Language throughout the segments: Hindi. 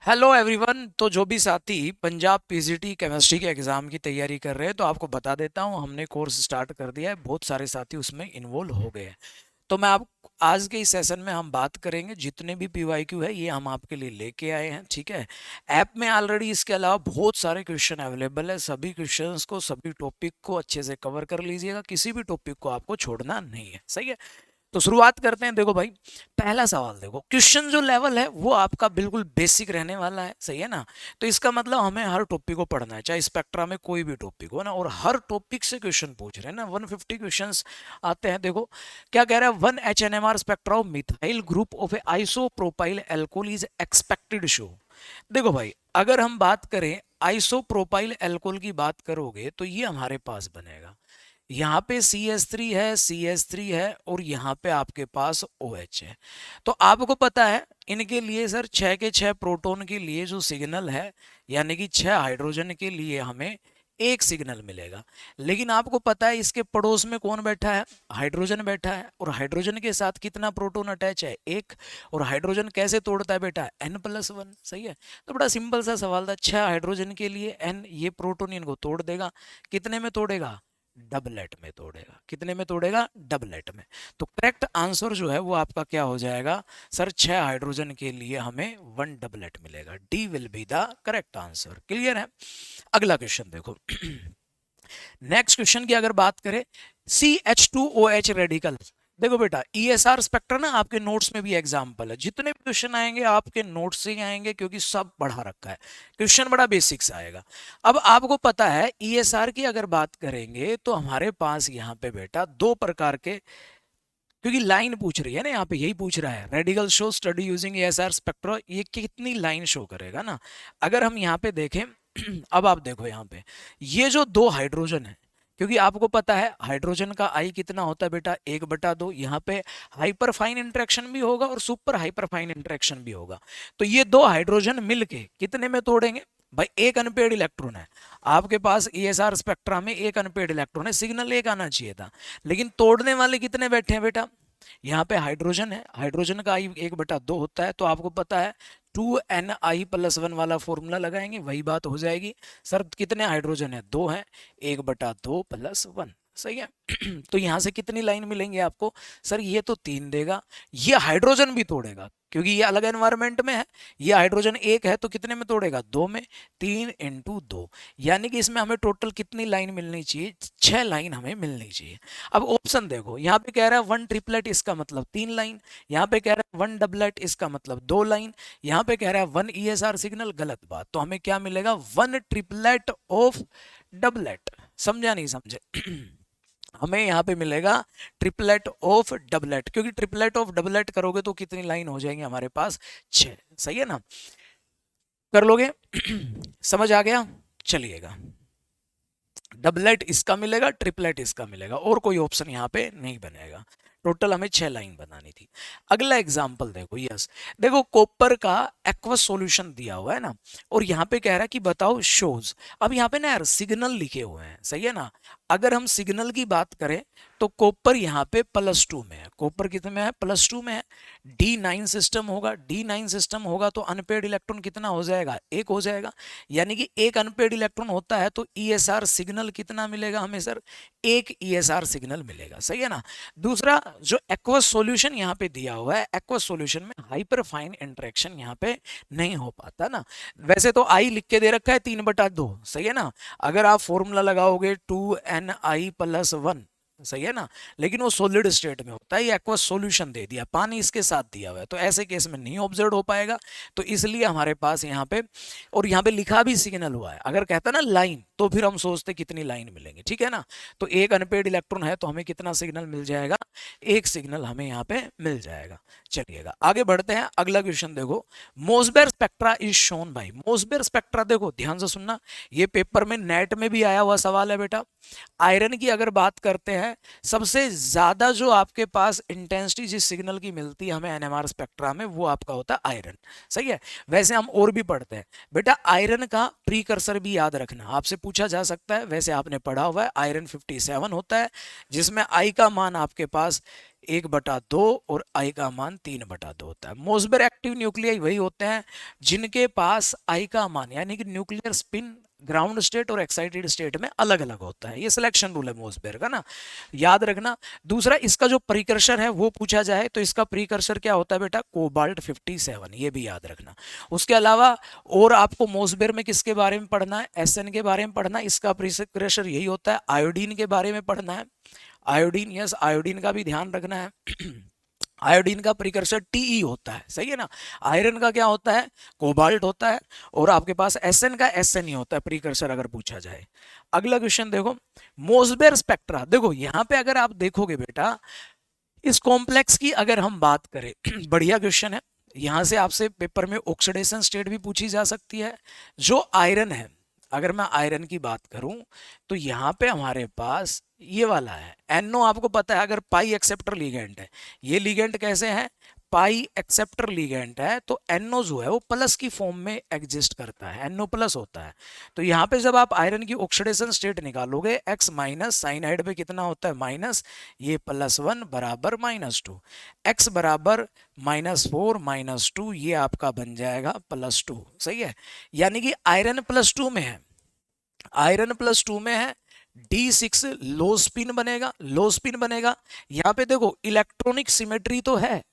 Hello everyone. तो जो भी साथी पंजाब पीजीटी केमिस्ट्री के एग्ज़ाम की तैयारी कर रहे हैं तो आपको बता देता हूँ, हमने कोर्स स्टार्ट कर दिया है। बहुत सारे साथी उसमें इन्वॉल्व हो गए हैं। तो मैं आप आज के इस सेशन में हम बात करेंगे, जितने भी पीवाईक्यू है ये हम आपके लिए लेके आए हैं। ठीक है, ऐप में ऑलरेडी इसके अलावा बहुत सारे क्वेश्चन अवेलेबल है। सभी क्वेश्चंस को, सभी टॉपिक को अच्छे से कवर कर लीजिएगा, किसी भी टॉपिक को आपको छोड़ना नहीं है। सही है, तो शुरुआत करते हैं। देखो भाई, पहला सवाल देखो, क्वेश्चन जो लेवल है वो आपका बिल्कुल बेसिक रहने वाला है। सही है ना। तो इसका मतलब हमें हर टॉपिक को पढ़ना है, चाहे स्पेक्ट्रा में कोई भी टॉपिक हो ना, और हर टॉपिक से क्वेश्चन पूछ रहे हैं ना। 150 क्वेश्चंस आते हैं। देखो क्या कह रहा है, 1 HNMR spectra of methyl group of A isopropyl alcohol is expected show. देखो भाई, अगर हम बात करें आइसोप्रोपाइल एल्कोहल की बात करोगे तो ये हमारे पास बनेगा। यहाँ पे CH3 है, CH3 है, और यहाँ पे आपके पास OH है। तो आपको पता है इनके लिए सर 6 के 6 प्रोटॉन के लिए जो सिग्नल है, यानी कि 6 हाइड्रोजन के लिए हमें एक सिग्नल मिलेगा। लेकिन आपको पता है इसके पड़ोस में कौन बैठा है, हाइड्रोजन बैठा है, और हाइड्रोजन के साथ कितना प्रोटॉन अटैच है, एक। और हाइड्रोजन कैसे तोड़ता है बेटा, N+1। सही है, तो बड़ा सिंपल सा सवाल था, 6 हाइड्रोजन के लिए N, ये प्रोटॉन इनको तोड़ देगा। कितने में तोड़ेगा, डबलेट में तोड़ेगा। कितने में तोड़ेगा, डबलेट में। तो करेक्ट आंसर जो है वो आपका क्या हो जाएगा सर, 6 हाइड्रोजन के लिए हमें 1 डबलेट मिलेगा। D will be the correct answer. Clear है। अगला क्वेश्चन देखो। नेक्स्ट क्वेश्चन की अगर बात करें, CH2OH रेडिकल। देखो बेटा, ESR स्पेक्ट्रा ना आपके नोट्स में भी एग्जाम्पल है। जितने भी क्वेश्चन आएंगे आपके नोट्स से ही आएंगे, क्योंकि सब पढ़ा रखा है। क्वेश्चन बड़ा बेसिक सा आएगा। अब आपको पता है ESR की अगर बात करेंगे तो हमारे पास यहाँ पे बेटा दो प्रकार के, क्योंकि लाइन पूछ रही है ना, यहाँ पे यही पूछ रहा है, radical show study using ESR spectra, ये कितनी लाइन शो करेगा ना। अगर हम यहाँ पे देखें, अब आप देखो यहाँ पे ये जो दो हाइड्रोजन है, क्योंकि आपको पता है हाइड्रोजन का आई कितना होता है बेटा, 1/2। यहाँ पे हाइपर फाइन इंटरेक्शन भी होगा और सुपर हाइपर फाइन इंटरेक्शन भी होगा। तो ये दो हाइड्रोजन मिलके कितने में तोड़ेंगे भाई, एक अनपेड इलेक्ट्रॉन है आपके पास। ESR स्पेक्ट्रा में एक अनपेड इलेक्ट्रॉन है, सिग्नल एक आना चाहिए था, लेकिन तोड़ने वाले कितने बैठे हैं बेटा। यहाँ पे हाइड्रोजन है, हाइड्रोजन का आई 1/2 होता है, तो आपको पता है 2Ni+1 वाला फॉर्मूला लगाएंगे, वही बात हो जाएगी। सर कितने हाइड्रोजन है, दो है, 1/2+1। सही है। तो यहाँ से कितनी लाइन मिलेंगे आपको, सर ये तो 3 देगा। ये हाइड्रोजन भी तोड़ेगा क्योंकि ये अलग एनवायरमेंट में है। ये हाइड्रोजन एक है तो कितने में तोड़ेगा, 2 में। 3 × 2, यानी कि इसमें हमें टोटल कितनी लाइन मिलनी चाहिए, 6 लाइन हमें मिलनी चाहिए। अब ऑप्शन देखो, यहाँ पे कह रहा है 1 ट्रिपलेट, इसका मतलब 3 लाइन। यहाँ पे कह रहा है 1 डबलेट, इसका मतलब 2 लाइन। यहाँ पे कह रहा है 1 ESR सिग्नल, गलत बात। तो हमें क्या मिलेगा, 1 ट्रिपलेट ऑफ डबलेट। समझा नहीं समझे। हमें यहाँ पे मिलेगा ट्रिपलेट ऑफ डबलेट, क्योंकि ट्रिपलेट ऑफ डबलेट करोगे तो कितनी लाइन हो जाएंगी हमारे पास, 6। सही है ना, कर लोगे। समझ आ गया, चलिएगा। डबलेट इसका मिलेगा, ट्रिपलेट इसका मिलेगा, और कोई ऑप्शन यहाँ पे नहीं बनेगा। टोटल हमें 6 लाइन बनानी थी। अगला एग्जाम्पल देखो, यस, देखो कॉपर का एक्वस सॉल्यूशन दिया हुआ है ना, और यहाँ पे कह रहा है कि बताओ शोज। अब यहाँ पे ना यार सिग्नल लिखे हुए हैं, सही है ना। अगर हम सिग्नल की बात करें तो कॉपर यहाँ पे +2 में है। कॉपर कितने में है, +2 में है। D9 सिस्टम होगा, D9 सिस्टम होगा तो अनपेड इलेक्ट्रॉन कितना हो जाएगा, एक हो जाएगा। यानी कि एक अनपेड इलेक्ट्रॉन होता है तो ESR सिग्नल कितना मिलेगा हमें सर, एक ESR सिग्नल मिलेगा। सही है ना। दूसरा, जो एक्वस सॉल्यूशन यहाँ पे दिया हुआ है, एक्वस सॉल्यूशन में हाइपर फाइन इंटरेक्शन यहाँ पे नहीं हो पाता ना। वैसे तो आई लिख के दे रखा है 3/2, सही है ना। अगर आप फॉर्मूला लगाओगे 2Ni+1, सही है ना, लेकिन वो सॉलिड स्टेट में होता है। ये एक्वस सॉल्यूशन दे दिया, पानी इसके साथ दिया हुआ है, तो ऐसे केस में नहीं ऑब्जर्व हो पाएगा। तो इसलिए हमारे पास यहाँ पे, और यहाँ पे लिखा भी सिग्नल हुआ है। अगर कहता ना लाइन, तो फिर हम सोचते कितनी लाइन मिलेंगी, ठीक है ना। तो एक अनपेड इलेक्ट्रॉन है तो हमें कितना सिग्नल मिल जाएगा, एक सिग्नल हमें यहाँ पे मिल जाएगा। चलिएगा आगे बढ़ते हैं। अगला क्वेश्चन देखो, Mossbauer spectra is shown by. Mossbauer spectra देखो ध्यान से सुनना, ये पेपर में नेट में भी आया हुआ सवाल है बेटा। आयरन की अगर बात करते हैं है, सबसे ज्यादा जो आपके पास इंटेंसिटी जिस सिग्नल की मिलती है हमें एनएमआर स्पेक्ट्रा में, वो आपका होता है आयरन। सही है। वैसे हम और भी पढ़ते हैं बेटा, आयरन का प्रीकर्सर भी याद रखना, आपसे पूछा जा सकता है, वैसे आपने पढ़ा हुआ है। आयरन 57 होता है, जिसमें आई का मान आपके पास 1/2 और आई का मान 3/2 होता है। मोसबेर एक्टिव न्यूक्लियाई वही होते हैं जिनके पास आई का मान यानी कि न्यूक्लियर स्पिन ग्राउंड स्टेट और एक्साइटेड स्टेट में अलग अलग होता है। ये सिलेक्शन रूल है मोसबेर का ना, याद रखना। दूसरा, इसका जो प्रीकर्सर है वो पूछा जाए तो इसका प्रीकर्सर क्या होता है बेटा, कोबाल्ट 57, ये भी याद रखना। उसके अलावा और आपको मोसबेर में किसके बारे में पढ़ना है, एसएन के बारे में पढ़ना है, इसका प्रीकर्सर यही होता है। आयोडीन के बारे में पढ़ना है, आयोडीन, यस आयोडीन का भी ध्यान रखना है। आयोडीन का प्रीकर्सर टीई होता है, सही है ना। आयरन का क्या होता है, कोबाल्ट होता है, और आपके पास एसएन का एसएन ही होता है प्रीकर्सर अगर पूछा जाए। अगला क्वेश्चन देखो, मोसबेर स्पेक्ट्रा। देखो यहाँ पे अगर आप देखोगे बेटा, इस कॉम्प्लेक्स की अगर हम बात करें बढ़िया क्वेश्चन है, यहां से आपसे पेपर में ऑक्सीडेशन स्टेट भी पूछी जा सकती है। जो आयरन है, अगर मैं आयरन की बात करूं तो यहाँ पे हमारे पास ये वाला है NO, आपको पता है अगर पाई एक्सेप्टर लिगेंड है, ये लिगेंड कैसे है, पाई एक्सेप्टर लिगेंड है, तो NO जो है वो प्लस की फॉर्म में एग्जिस्ट करता है, NO प्लस होता है। तो यहाँ पे जब आप आयरन की ऑक्सीडेशन स्टेट निकालोगे, X माइनस साइनाइड पे कितना होता है माइनस, ये +1 बराबर -2, X बराबर -4 -2, ये आपका बन जाएगा +2। सही है, यानी कि आयरन +2 में है, आयरन +2 में है, D6 लो स्पिन बनेगा, लो स्पिन बनेगा। यहाँ पे देखो इलेक्ट्रॉनिक सिमेट्री तो है,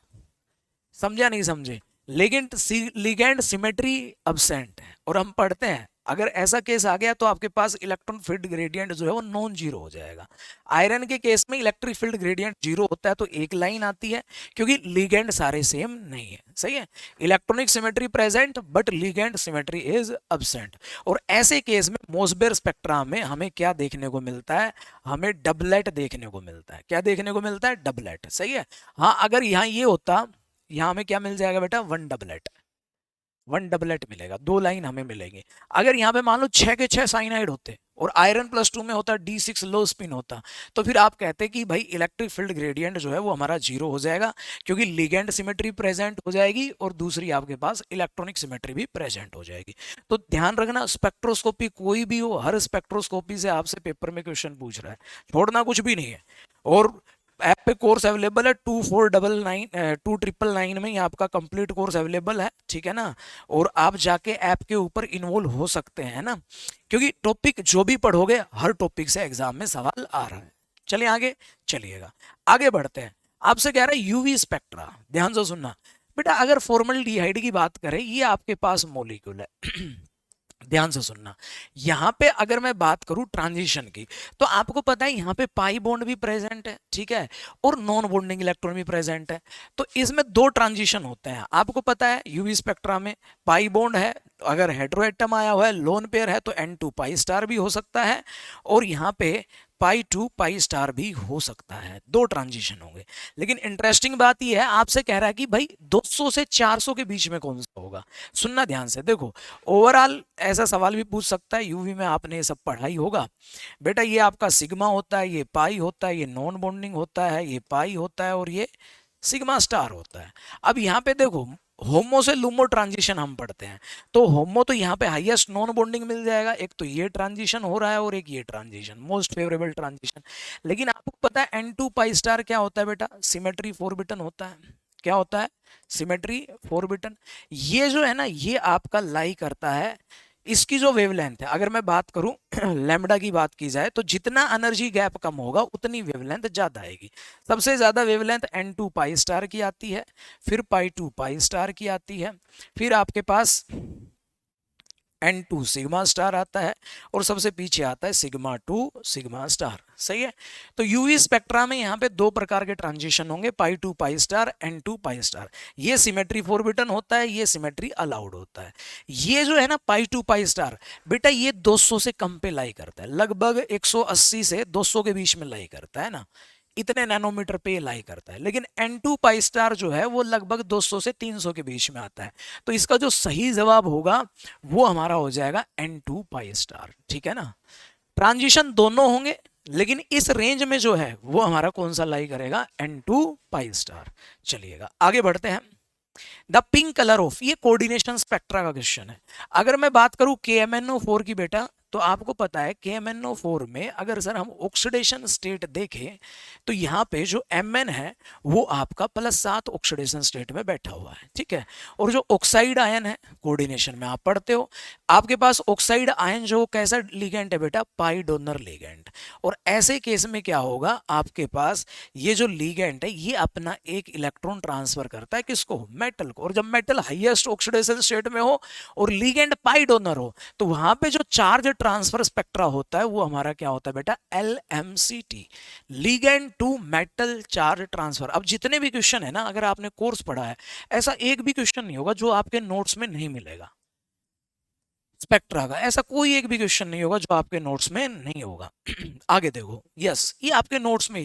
समझा नहीं समझे, लेकिन लिगेंड सिमेट्री अब्सेंट है। और हम पढ़ते हैं अगर ऐसा केस आ गया तो आपके पास इलेक्ट्रॉन फील्ड ग्रेडियंट जो है वो नॉन जीरो हो जाएगा। आयरन के केस में इलेक्ट्रिक फील्ड ग्रेडियंट जीरो होता है तो एक लाइन आती है, क्योंकि लिगेंड सारे सेम नहीं है। सही है, electronic symmetry present but ligand symmetry is absent. और ऐसे केस में मोसबेर स्पेक्ट्रा में हमें क्या देखने को मिलता है, हमें डबलेट देखने को मिलता है। क्या देखने को मिलता है, डबलेट। सही है। हाँ, अगर यहाँ ये होता, यहाँ हमें क्या मिल जाएगा बेटा, वन डबलेट मिलेगा, 2 लाइन हमें मिलेंगे। अगर यहाँ पे मान लो 6 के 6 साइनाइड होते और आयरन +2 में होता, D6 लो स्पिन होता, तो फिर आप कहते कि भाई इलेक्ट्रिक फील्ड ग्रेडियंट जो है वो हमारा जीरो हो जाएगा, क्योंकि लिगेंड सिमेट्री प्रेजेंट हो जाएगी और दूसरी आपके पास इलेक्ट्रॉनिक सिमेट्री भी प्रेजेंट हो जाएगी। तो ध्यान रखना, स्पेक्ट्रोस्कोपी कोई भी हो, हर स्पेक्ट्रोस्कोपी से आपसे पेपर में क्वेश्चन पूछ रहा है, छोड़ना कुछ भी नहीं है। और ऐप पे कोर्स अवेलेबल है 2499 में, आपका कंप्लीट कोर्स अवेलेबल है, ठीक है ना। और आप जाके ऐप के ऊपर इन्वॉल्व हो सकते हैं ना, क्योंकि टॉपिक जो भी पढ़ोगे हर टॉपिक से एग्जाम में सवाल आ रहा है। चलिए आगे चलिएगा, आगे बढ़ते हैं। आपसे कह रहा है यूवी स्पेक्ट्रा, ध्यान से सुनना बेटा। अगर फॉर्मल्डिहाइड की बात करें, ये आपके पास मॉलिक्यूल है ध्यान से सुनना। यहां पे अगर मैं बात करूं ट्रांजिशन की, तो आपको पता है यहाँ पे पाई बॉन्ड भी प्रेजेंट है, ठीक है, और नॉन बॉन्डिंग इलेक्ट्रॉन भी प्रेजेंट है। तो इसमें 2 ट्रांजिशन होते हैं, आपको पता है यूवी स्पेक्ट्रा में पाई बॉन्ड है, अगर हेटेरोएटम आया हुआ है, लोन पेयर है तो N2 पाई स्टार भी हो सकता है, और यहाँ पे π2 पाई स्टार भी हो सकता है। 2 ट्रांजिशन होंगे। लेकिन इंटरेस्टिंग बात यह है, आपसे कह रहा है कि भाई 200 से 400 के बीच में कौन सा होगा। सुनना ध्यान से, देखो ओवरऑल ऐसा सवाल भी पूछ सकता है, यूवी में आपने ये सब पढ़ा ही होगा बेटा। ये आपका सिग्मा होता है, ये पाई होता है, ये नॉन बॉन्डिंग होता है, ये पाई होता है, और ये सिग्मा स्टार होता है। अब यहाँ पे देखो होमो से लूमो ट्रांजिशन हम पढ़ते हैं, तो होमो तो यहाँ पे हाईएस्ट नॉन बॉन्डिंग मिल जाएगा, एक तो ये ट्रांजिशन हो रहा है और एक ये ट्रांजिशन, मोस्ट फेवरेबल ट्रांजिशन। लेकिन आपको पता है N2 पाई स्टार क्या होता है बेटा, सिमेट्री फोरबिटन होता है। क्या होता है, सिमेट्री फोरबिटन। ये जो है ना, ये आपका लाई करता है, इसकी जो वेवलेंथ है, अगर मैं बात करूं लैम्बडा की बात की जाए, तो जितना एनर्जी गैप कम होगा उतनी वेवलेंथ ज्यादा आएगी। सबसे ज्यादा वेवलेंथ N2 पाई स्टार की आती है, फिर π2 पाई स्टार की आती है, फिर आपके पास N2 सिग्मा स्टार आता है, और सबसे पीछे आता है सिग्मा 2 सिग्मा स्टार। सही है। तो यूवी स्पेक्ट्रा में यहाँ पे 2 प्रकार के ट्रांजिशन होंगे, π2 pi star, N2 pi star. ये सिमेट्री फोरबिटन होता है, ये सिमेट्री अलाउड होता है। ये जो है ना π2 पाई स्टार बेटा, ये 200 से कम पे लाई करता है, लगभग 180 से 200 के बीच में लाई करता है ना, इतने नैनोमीटर पे लाई करता है। लेकिन N2 पाई स्टार जो है वो लगभग 200 से 300 के बीच में आता है। तो इसका जो सही जवाब होगा वो हमारा हो जाएगा N2 पाई स्टार, ठीक है ना। ट्रांजिशन दोनों होंगे, लेकिन इस रेंज में जो है वो हमारा कौन सा लाई करेगा, N2 पाई स्टार। चलिएगा आगे बढ़ते हैं। द पिंक कलर ऑफ, ये कोऑर्डिनेशन स्पेक्ट्रा का क्वेश्चन है। अगर मैं बात करूं KMnO4 की बेटा, तो आपको पता है KMnO4 में अगर सर हम ऑक्सीडेशन स्टेट देखें तो यहाँ पे जो Mn है वो आपका +7 ऑक्सीडेशन स्टेट में बैठा हुआ है, ठीक है। और जो ऑक्साइड आयन है, कोऑर्डिनेशन में आप पढ़ते हो, आपके पास ऑक्साइड आयन जो कैसा लिगेंड है बेटा, पाई डोनर लिगेंड। और ऐसे केस में क्या होगा, आपके पास ये जो लिगेंड है ये अपना एक इलेक्ट्रॉन ट्रांसफर करता है किसको, मेटल को। और जब मेटल हाईएस्ट ऑक्सीडेशन स्टेट में हो और लिगेंड पाई डोनर हो, तो वहां पे जो चार्ज ट्रांसफर स्पेक्ट्रा होता है वो हमारा क्या होता है बेटा, LMCT, ligand to metal charge transfer. अब जितने भी क्वेश्चन है ना, अगर आपने कोर्स पढ़ा है, ऐसा एक भी क्वेश्चन नहीं होगा जो आपके नोट्स में नहीं मिलेगा स्पेक्ट्रा का, ऐसा कोई एक भी क्वेश्चन नहीं होगा जो आपके नोट्स में नहीं होगा। आगे देखो, यस ये आपके नोट्स में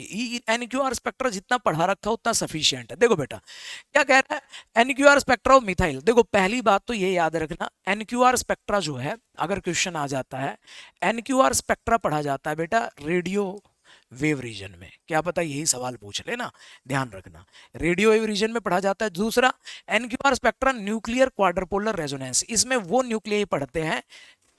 NQR स्पेक्ट्रा जितना पढ़ा रखा है उतना सफिशिएंट है। देखो बेटा क्या कह रहा है, NQR स्पेक्ट्रा ऑफ मिथाइल। देखो पहली बात तो ये याद रखना, NQR स्पेक्ट्रा जो है, अगर क्वेश्चन आ जाता है NQR स्पेक्ट्रा पढ़ा जाता है बेटा रेडियो वेव रीजन में, क्या पता यही सवाल पूछ लेना, ध्यान रखना, रेडियो वेव रीजन में पढ़ा जाता है। दूसरा NQR स्पेक्ट्रा न्यूक्लियर क्वाड्रपोलर रेजोनेंस, इसमें वो न्यूक्लियाई पढ़ते हैं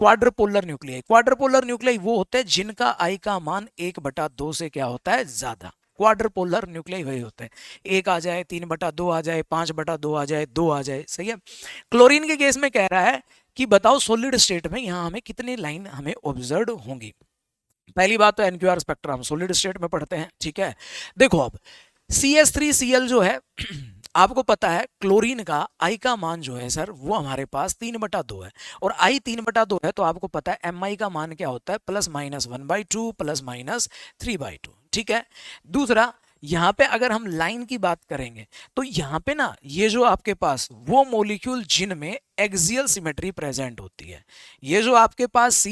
क्वाड्रपोलर न्यूक्लियाई। क्वाड्रपोलर न्यूक्लियाई वो होते हैं जिनका आई का मान 1/2 से क्या होता है, ज्यादा। क्वाड्रपोलर न्यूक्लियाई वही होते हैं, 1 आ जाए, 3/2 आ जाए, 5/2 आ जाए, 2 आ जाए, सही है। क्लोरीन के केस में कह रहा है कि बताओ सॉलिड स्टेट में यहां हमें कितनी लाइन हमें ऑब्जर्व होंगी। पहली बात तो NQR स्पेक्ट्रा हम सॉलिड स्टेट में पढ़ते हैं, ठीक है। देखो अब CH3Cl जो है आपको पता है क्लोरीन का आई का मान जो है सर वो हमारे पास 3/2 है, और आई 3/2 है तो आपको पता है MI का मान क्या होता है, +-1/2 +-3/2, ठीक है। दूसरा यहाँ पे अगर हम लाइन की बात करेंगे तो यहाँ पे ना ये जो आपके पास वो मॉलिक्यूल जिनमें एक्सियल सिमेट्री प्रेजेंट होती है, ये जो आपके पास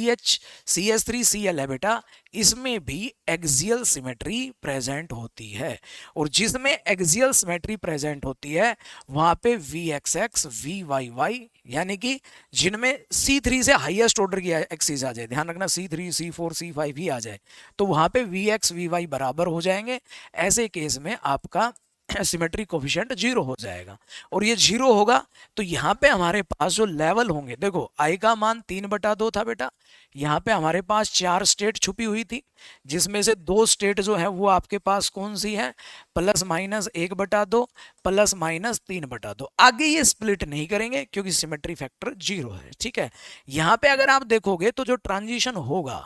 CH3Cl है बेटा, इसमें भी एक्सियल सिमेट्री प्रेजेंट होती है। और जिसमें एक्सियल सिमेट्री प्रेजेंट होती है वहां पे VXX VYY, यानी कि जिनमें C3 से हाईएस्ट ऑर्डर की एक्सिस आ जाए, ध्यान रखना C3 C4 C5 ही आ जाए, तो वहां पे VX VY बराबर हो जाएंगे। ऐसे केस में आपका सिमेट्री कोफिशिएंट 0 हो जाएगा। और ये 0 होगा तो यहाँ पे हमारे पास जो लेवल होंगे, देखो आई का मान 3/2 था बेटा, यहाँ पे हमारे पास 4 स्टेट छुपी हुई थी, जिसमें से 2 स्टेट जो है वो आपके पास कौन सी है, +-1/2 +-3/2। आगे ये स्प्लिट नहीं करेंगे क्योंकि सिमेट्री फैक्टर 0 है, ठीक है। यहाँ पे अगर आप देखोगे तो जो ट्रांजिशन होगा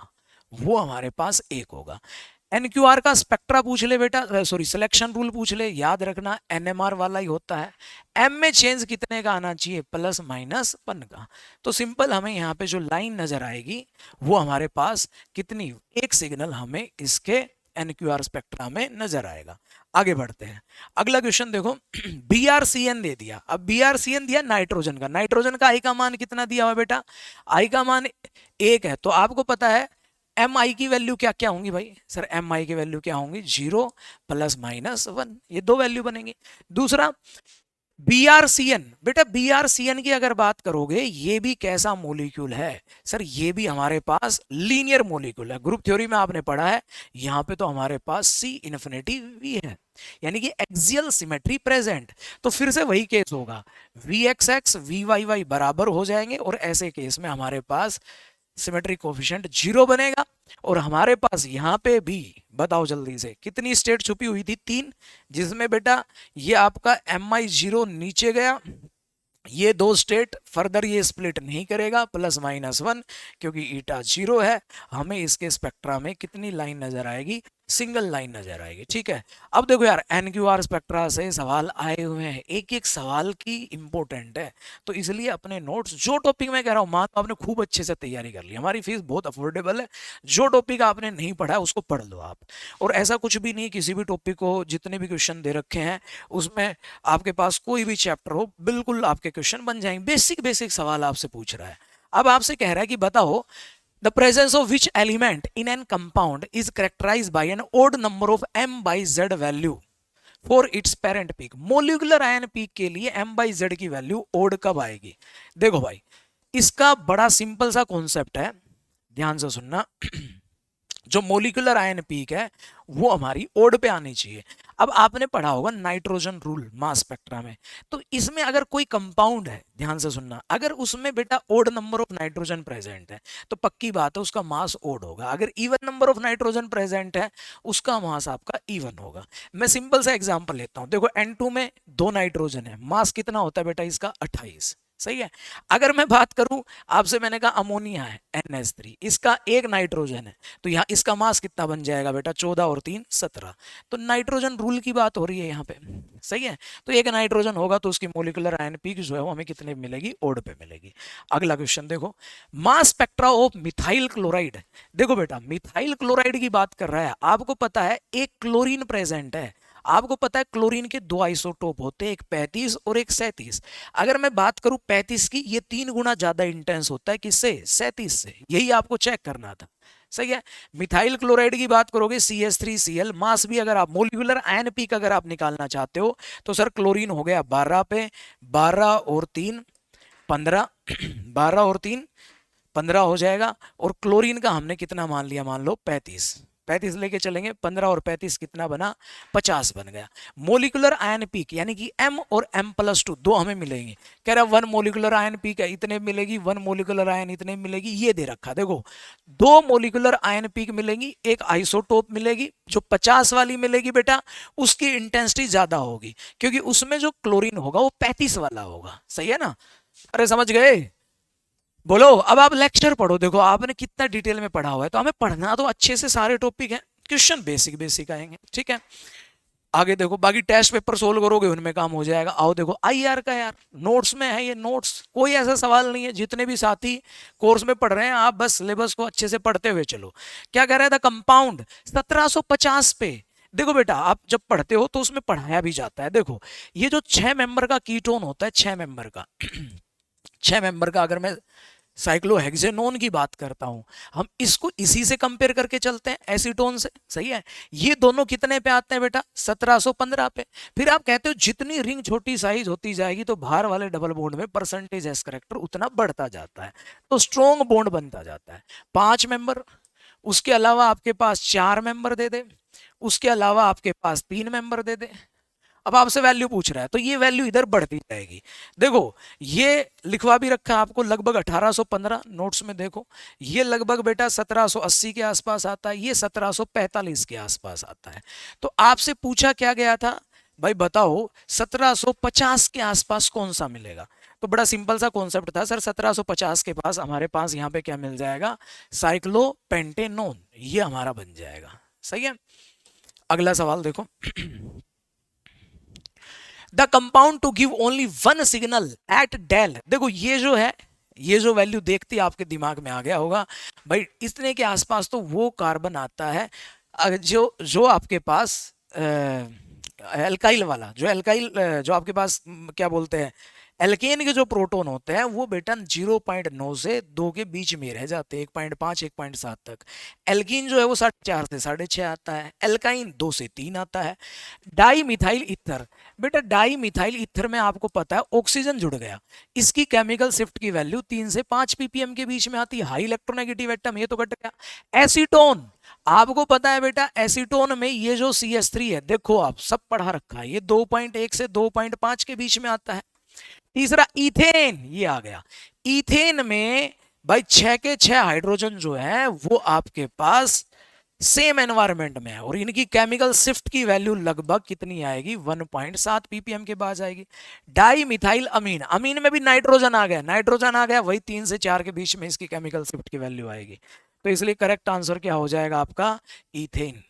वो हमारे पास 1 होगा। NQR का स्पेक्ट्रा पूछ ले बेटा, सॉरी सिलेक्शन रूल पूछ ले, याद रखना NMR वाला ही होता है। M में चेंज कितने का आना चाहिए, +-1 का। तो सिंपल हमें यहाँ पे जो लाइन नजर आएगी वो हमारे पास कितनी, एक सिग्नल हमें इसके NQR स्पेक्ट्रा में नजर आएगा। आगे बढ़ते हैं, अगला क्वेश्चन देखो। BRCN दे दिया, अब BRCN दिया नाइट्रोजन का, नाइट्रोजन का आई का मान कितना दिया हुआ बेटा, आई का मान 1 है, तो आपको पता है MI की वैल्यू क्या क्या होंगी भाई, सर MI की वैल्यू क्या होंगी, 0 +-1, ये 2 वैल्यू बनेंगी। दूसरा BRCN, बेटा BRCN की अगर बात करोगे ये भी कैसा मॉलिक्यूल है, सर ये भी हमारे पास लीनियर मॉलिक्यूल है। ग्रुप थ्योरी में आपने पढ़ा है, यहाँ पे तो हमारे पास C∞V है, यानी कि एक्सियल सिमेट्री प्रेजेंट। तो फिर से वही केस होगा, VXX VYY बराबर हो जाएंगे, और ऐसे केस में हमारे पास सिमेट्री कोफिशिएंट 0 बनेगा। और हमारे पास यहाँ पे भी बताओ जल्दी से कितनी स्टेट छुपी हुई थी, 3, जिसमें बेटा ये आपका MI0 नीचे गया, ये 2 स्टेट फर्दर ये स्प्लिट नहीं करेगा, +-1, क्योंकि ईटा 0 है। हमें इसके स्पेक्ट्रा में कितनी लाइन नजर आएगी, सिंगल लाइन नजर आएगी, ठीक है। अब देखो यार NQR स्पेक्ट्रा से सवाल आए हुए हैं, एक एक सवाल की इंपॉर्टेंट है, तो इसलिए अपने नोट्स, जो टॉपिक मैं कह रहा हूँ, मान तो आपने खूब अच्छे से तैयारी कर ली, हमारी फीस बहुत अफोर्डेबल है, जो टॉपिक आपने नहीं पढ़ा है उसको पढ़ लो आप। और ऐसा कुछ भी नहीं, किसी भी टॉपिक को जितने भी क्वेश्चन दे रखे हैं उसमें आपके पास कोई भी चैप्टर हो, बिल्कुल आपके क्वेश्चन बन जाएंगे। बेसिक बेसिक सवाल आपसे पूछ रहा है। अब आपसे कह रहा है कि बताओ the presence of which element in an compound is characterized by an odd number of m/z value for its parent peak। Molecular ion peak के लिए m/z की वैल्यू ओड कब आएगी। देखो भाई इसका बड़ा सिंपल सा कॉन्सेप्ट है, ध्यान से सुनना। जो मोलिकुलर आयन पीक है वो हमारी ओड पे आनी चाहिए। अब आपने पढ़ा होगा नाइट्रोजन रूल मास स्पेक्ट्रा में, तो इसमें अगर कोई कंपाउंड है, ध्यान से सुनना, अगर उसमें बेटा odd number of nitrogen present है तो पक्की बात है उसका मास ओड होगा। अगर even number of nitrogen present है उसका मास आपका इवन होगा। मैं सिंपल सा एग्जांपल लेता हूं, देखो N2 में 2 नाइट्रोजन है, मास कितना होता है बेटा इसका 28, सही है। अगर मैं बात करूं आपसे, मैंने कहा अमोनिया है NH3, इसका एक नाइट्रोजन है, तो यहाँ इसका मास कितना बन जाएगा बेटा 14 और 3 17। तो नाइट्रोजन रूल की बात हो रही है यहाँ पे, सही है। तो एक नाइट्रोजन होगा तो उसकी मोलिकुलर आयन पीक जो है वो हमें कितने मिलेगी, ओड पे मिलेगी। अगला क्वेश्चन देखो, मास स्पेक्ट्रा ऑफ मिथाइल क्लोराइड। देखो बेटा मिथाइल क्लोराइड की बात कर रहा है, आपको पता है एक क्लोरीन प्रेजेंट है, आपको पता है क्लोरीन के 2 आइसोटोप होते हैं, एक 35 और एक 37। अगर मैं बात करूं 35 की, ये 3 गुना ज्यादा इंटेंस होता है किससे, 37 से, यही आपको चेक करना था, सही है। मिथाइल क्लोराइड की बात करोगे CH3Cl, मास भी अगर आप मोलिकुलर आयन पीक अगर आप निकालना चाहते हो तो सर क्लोरीन हो गया 12 पे, 12 और 3 15, 12 और 3 15 हो जाएगा, और क्लोरीन का हमने कितना मान लिया, मान लो 35, 35 लेके चलेंगे, 15 और 35 कितना बना, 50 बन गया। मोलिकुलर आयन पीक यानी कि M और M+2 दो हमें मिलेंगे, कह रहा 1 मोलिकुलर आयन पीक है इतने मिलेगी, 1 मोलिकुलर आयन इतने मिलेगी, ये दे रखा। देखो 2 मोलिकुलर आयन पीक मिलेंगी, एक आइसोटोप मिलेगी, जो 50 वाली मिलेगी बेटा उसकी इंटेंसिटी ज्यादा होगी, क्योंकि उसमें जो क्लोरीन होगा वो 35 वाला होगा, सही है ना। अरे समझ गए, बोलो। अब आप लेक्चर पढ़ो, देखो आपने कितना डिटेल में पढ़ा हुआ है, तो हमें पढ़ना तो अच्छे से सारे टॉपिक हैं, क्वेश्चन बेसिक बेसिक आएंगे, ठीक है। आगे देखो, बाकी टेस्ट पेपर सोल्व करोगे उनमें काम हो जाएगा। आओ देखो IR का, यार नोट्स में है ये, नोट्स कोई ऐसा सवाल नहीं है, जितने भी साथी कोर्स में पढ़ रहे हैं आप बस सिलेबस को अच्छे से पढ़ते हुए चलो। क्या कह रहा था, कंपाउंड 1750 पे। देखो बेटा आप जब पढ़ते हो तो उसमें पढ़ाया भी जाता है। देखो ये जो 6 मेंबर का कीटोन होता है, 6 मेंबर का 6 मेंबर का, अगर मैं साइक्लोहेक्सेनोन की बात करता हूं, हम इसको इसी से कंपेयर करके चलते हैं एसीटोन से, सही है। ये दोनों कितने पे आते हैं बेटा, 1715 पे। फिर आप कहते हो जितनी रिंग छोटी साइज होती जाएगी तो बाहर वाले डबल बॉन्ड में परसेंटेज एस करेक्टर उतना बढ़ता जाता है, तो स्ट्रॉन्ग बॉन्ड बनता जाता है। 5 मेंबर, उसके अलावा आपके पास 4 मेंबर दे दे, उसके अलावा आपके पास 3 मेंबर दे दे। अब आपसे वैल्यू पूछ रहा है तो ये वैल्यू इधर बढ़ती जाएगी। देखो ये लिखवा भी रखा है आपको, लगभग 1815 नोट्स में। देखो ये लगभग बेटा 1780 के आसपास आता है, ये 1745 के आसपास आता है। तो आपसे पूछा क्या गया था, भाई बताओ 1750 के आसपास कौन सा मिलेगा। तो बड़ा सिंपल सा कॉन्सेप्ट था सर, 1750 के पास हमारे पास यहाँ पे क्या मिल जाएगा, साइक्लोपेंटेनोन, ये हमारा बन जाएगा, सही है। अगला सवाल देखो, the compound to give only one signal at डेल। देखो ये जो है, ये जो वैल्यू देखती आपके दिमाग में आ गया होगा भाई, इतने के आसपास तो वो कार्बन आता है जो जो आपके पास एल्काइल वाला, जो एल्काइल जो आपके पास क्या बोलते हैं, एल्केन के जो प्रोटॉन होते हैं वो बेटा 0.9 से 2 के बीच में रह जाते हैं, 1.5 1.7 तक। एल्कीन जो है वो 4.5 से 6.5 आता है, एल्काइन 2 से 3 आता है। डाई मिथाइल ईथर, बेटा डाई मिथाइल ईथर में आपको पता है ऑक्सीजन जुड़ गया, इसकी केमिकल शिफ्ट की वैल्यू 3 से 5 ppm के बीच में आती है, हाई इलेक्ट्रोनेगेटिव एटम, ये तो घट गया। एसीटोन, आपको पता है बेटा एसीटोन में ये जो CH3 है, देखो आप सब पढ़ा रखा है, ये 2.1 से 2.5 के बीच में आता है। तीसरा इथेन, ये आ गया। इथेन में भाई 6 के 6 हाइड्रोजन जो है वो आपके पास सेम एनवायरमेंट में है, और इनकी केमिकल शिफ्ट की वैल्यू लगभग कितनी आएगी, 1.7 ppm के पास आएगी। डाई मिथाइल अमीन, अमीन में भी नाइट्रोजन आ गया, नाइट्रोजन आ गया, वही 3 से 4 के बीच में इसकी केमिकल शिफ्ट की वैल्यू आएगी। तो इसलिए करेक्ट आंसर क्या हो जाएगा आपका, इथेन।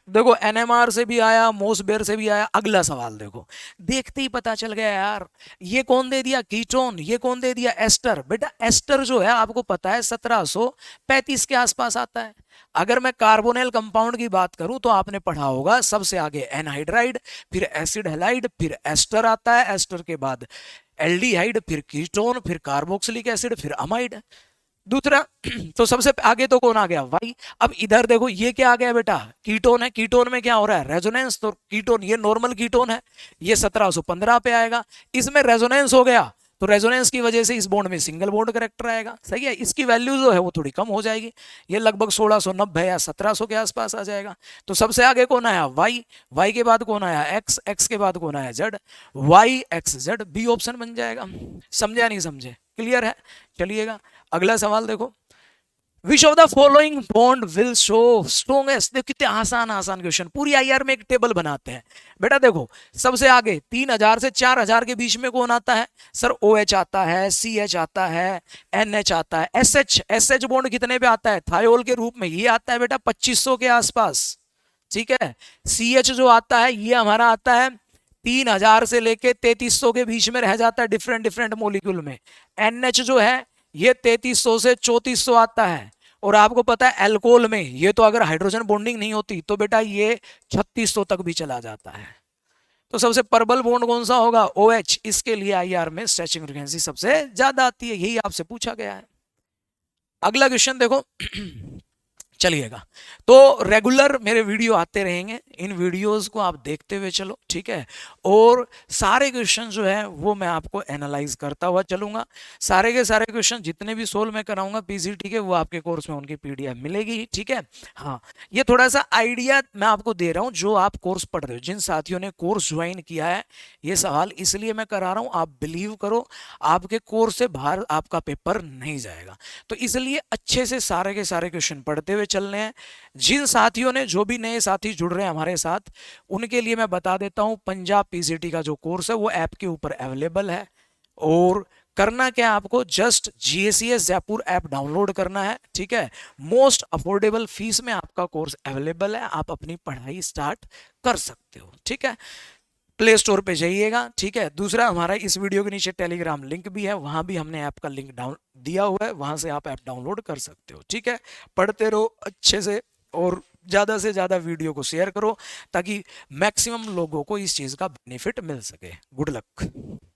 देखो NMR से भी आया, मोसबेर से भी आया। अगला सवाल देखो, देखते ही पता चल गया यार, ये कौन दे दिया कीटोन, ये कौन दे दिया एस्टर। बेटा एस्टर जो है आपको पता है 1735 के आसपास आता है। अगर मैं कार्बोनिल कंपाउंड की बात करूं तो आपने पढ़ा होगा सबसे आगे एनहाइड्राइड, फिर एसिड हैलाइड, फिर एस्टर आता है, एस्टर के बाद एल्डिहाइड, फिर कीटोन, फिर कार्बोक्सिलिक एसिड, फिर अमाइड। दूसरा तो सबसे आगे तो कौन आ गया, वाई। अब इधर देखो ये क्या आ गया बेटा, कीटोन है। कीटोन में क्या हो रहा है, रेजोनेंस। तो कीटोन ये नॉर्मल कीटोन है, ये 1715 पे आएगा, इसमें रेजोनेंस हो गया तो रेजोनेंस की वजह से इस बॉन्ड में सिंगल बॉन्ड करेक्टर आएगा, सही है। इसकी वैल्यू जो है वो थोड़ी कम हो जाएगी, ये लगभग 1690 या 1700 के आसपास आ जाएगा। तो सबसे आगे कौन आया, वाई, वाई के बाद कौन आया, एक्स, एक्स के बाद कौन आया, Z, Y X Z, B option बन जाएगा। समझे या नहीं समझे, क्लियर है। चलिएगा अगला सवाल देखो, which of the following bond will show strongest. देखो कितने आसान आसान क्वेश्चन, पूरी आईआर में एक टेबल बनाते हैं। बेटा देखो सबसे आगे 3000 से 4000 के बीच में कौन आता है, सर ओ एच आता है, सी एच आता है, एन एच आता है, S H, S H bond कितने पे आता है, थायोल के रूप में, ये आता है बेटा 2500 के आसपास, ठीक है। सी एच जो आता है ये हमारा आता है 3000 से लेके 3300 के बीच में रह जाता है डिफरेंट डिफरेंट मोलिक्यूल में। एन एच जो है ये 3300 से 3400 आता है, और आपको पता है एल्कोहल में ये तो अगर हाइड्रोजन बॉन्डिंग नहीं होती तो बेटा ये 3600 तक भी चला जाता है। तो सबसे प्रबल बॉन्ड कौन सा होगा, OH, इसके लिए आईआर में स्ट्रेचिंग फ्रीक्वेंसी सबसे ज्यादा आती है, यही आपसे पूछा गया है। अगला क्वेश्चन देखो चलिएगा, तो रेगुलर मेरे वीडियो आते रहेंगे, इन वीडियोस को आप देखते हुए चलो, ठीक है। और सारे क्वेश्चन जो है वो मैं आपको एनालाइज करता हुआ चलूंगा, सारे के सारे क्वेश्चन जितने भी सोल्व मैं कराऊंगा पीसीटी के, वो आपके कोर्स में उनकी पीडीएफ मिलेगी, ठीक है। हाँ, ये थोड़ा सा आइडिया मैं आपको दे रहा हूँ, जो आप कोर्स पढ़ रहे हो, जिन साथियों ने कोर्स ज्वाइन किया है, ये सवाल इसलिए मैं करा रहा हूँ, आप बिलीव करो आपके कोर्स से बाहर आपका पेपर नहीं जाएगा। तो इसलिए अच्छे से सारे के सारे क्वेश्चन पढ़ते हुए चलने हैं। जिन साथियों ने, जो भी नए साथी जुड़ रहे हैं हमारे साथ, उनके लिए मैं बता देता हूं पंजाब पीसीटी का जो कोर्स है वो ऐप के ऊपर अवेलेबल है। और करना क्या, आपको just GACS Jaipur app download करना है, ठीक है। मोस्ट अफोर्डेबल फीस में आपका कोर्स अवेलेबल है, आप अपनी पढ़ाई स्टार्ट कर सकते हो, ठीक है। प्ले स्टोर पे जाइएगा, ठीक है। दूसरा, हमारा इस वीडियो के नीचे टेलीग्राम लिंक भी है, वहां भी हमने ऐप का लिंक डाउन दिया हुआ है, वहां से आप ऐप डाउनलोड कर सकते हो, ठीक है। पढ़ते रहो अच्छे से, और ज़्यादा से ज़्यादा वीडियो को शेयर करो ताकि मैक्सिमम लोगों को इस चीज़ का बेनिफिट मिल सके। Good luck.